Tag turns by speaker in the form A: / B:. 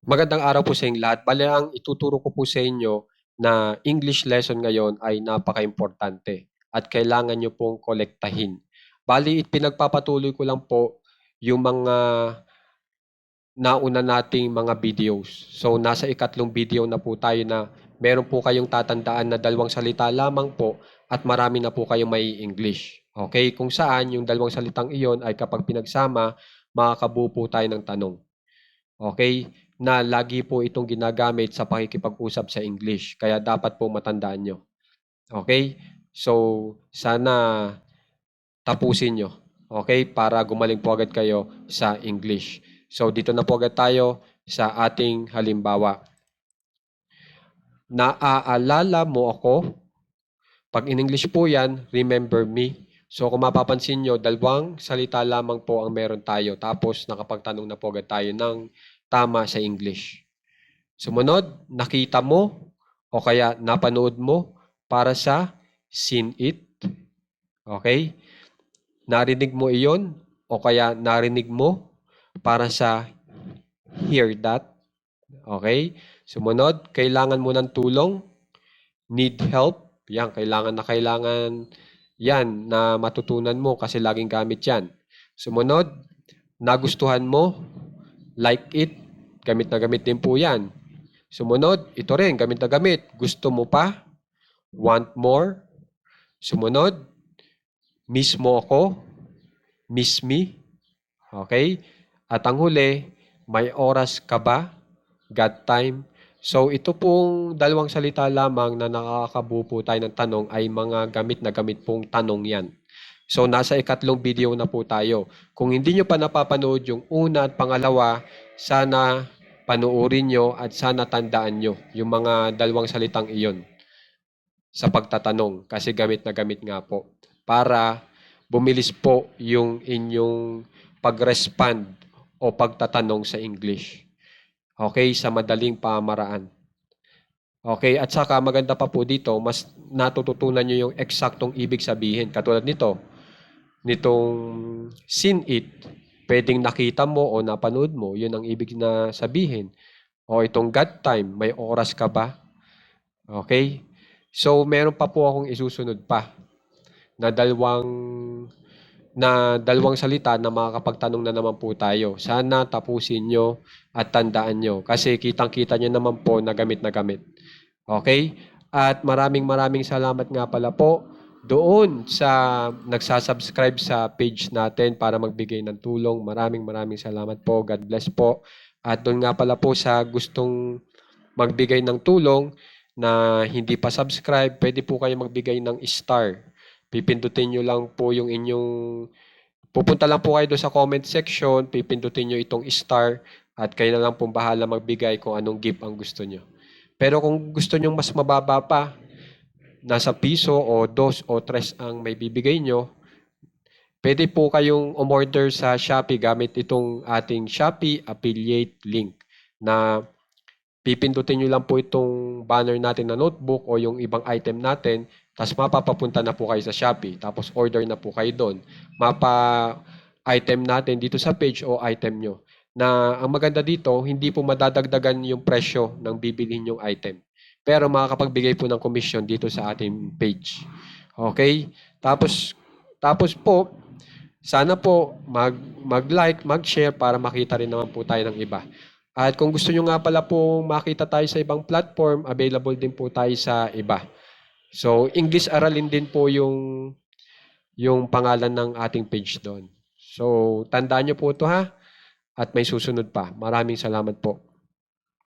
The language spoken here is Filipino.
A: Magandang araw po sa inyong lahat. Bale, ang ituturo ko po sa inyo na English lesson ngayon ay napaka-importante at kailangan nyo pong kolektahin. Bali, pinagpapatuloy ko lang po yung mga nauna nating mga videos. So, nasa ikatlong video na po tayo na meron po kayong tatandaan na dalawang salita lamang po at marami na po kayong may English. Okay? Kung saan yung dalawang salitang iyon ay kapag pinagsama, makakabuo po tayo ng tanong. Okay? Na lagi po itong ginagamit sa pakikipag-usap sa English. Kaya dapat po matandaan nyo. Okay? So, sana tapusin nyo. Okay? Para gumaling po agad kayo sa English. So, dito na po agad tayo sa ating halimbawa. Naaalala mo ako? Pag in English po yan, remember me. So, kung mapapansin nyo, dalawang salita lamang po ang meron tayo. Tapos, nakapagtanong na po agad tayo ng tama sa English. Sumunod, nakita mo o kaya napanood mo para sa seen it. Okay? Narinig mo iyon o kaya narinig mo para sa hear that. Okay? Sumunod, kailangan mo ng tulong. Need help. Yan, kailangan yan na matutunan mo kasi laging gamit yan. Sumunod, nagustuhan mo. Like it. Gamit na gamit din po yan. Sumunod, ito rin, gamit na gamit. Gusto mo pa? Want more? Sumunod, miss mo ako? Miss me? Okay? At ang huli, may oras ka ba? Got time? So ito pong dalawang salita lamang na nakakabuo po tayo ng tanong ay mga gamit na gamit pong tanong yan. So nasa ikatlong video na po tayo. Kung hindi nyo pa napapanood yung una at pangalawa, sana panuorin nyo at sana tandaan nyo yung mga dalawang salitang iyon sa pagtatanong kasi gamit na gamit nga po para bumilis po yung inyong pag-respond o pagtatanong sa English. Okay, sa madaling pamaraan. Okay, at saka maganda pa po dito, mas natututunan nyo yung eksaktong ibig sabihin. Katulad nitong seen it, pwedeng nakita mo o napanood mo, yun ang ibig na sabihin. O itong got time, may oras ka ba? Okay? So, meron pa po akong isusunod pa na dalawang salita na makakapagtanong na naman po tayo. Sana tapusin nyo at tandaan nyo kasi kitang-kita nyo naman po na gamit na gamit. Okay? At maraming salamat nga pala po doon sa nagsasubscribe sa page natin para magbigay ng tulong. Maraming salamat po. God bless po. At doon nga pala po sa gustong magbigay ng tulong na hindi pa subscribe, pwede po kayo magbigay ng star. Pipindutin nyo lang po yung inyong, pupunta lang po kayo doon sa comment section, pipindutin nyo itong star at kayo na lang pong bahala magbigay kung anong gift ang gusto nyo. Pero kung gusto nyo mas mababa pa, nasa piso o 2 o 3 ang may bibigay nyo, pwede po kayong umorder sa Shopee gamit itong ating Shopee affiliate link na pipindutin nyo lang po itong banner natin na notebook o yung ibang item natin, tapos mapapapunta na po kayo sa Shopee, tapos order na po kayo doon. Item natin dito sa page o item nyo. Na ang maganda dito, hindi po madadagdagan yung presyo ng bibilhin yung item. Pero makakapagbigay po ng commission dito sa ating page. Okay? Tapos po, sana po mag-like, mag-share para makita rin naman po tayo ng iba. At kung gusto nyo nga pala po makita tayo sa ibang platform, available din po tayo sa iba. So, English Aralin din po yung pangalan ng ating page doon. So, tandaan nyo po ito ha. At may susunod pa. Maraming salamat po.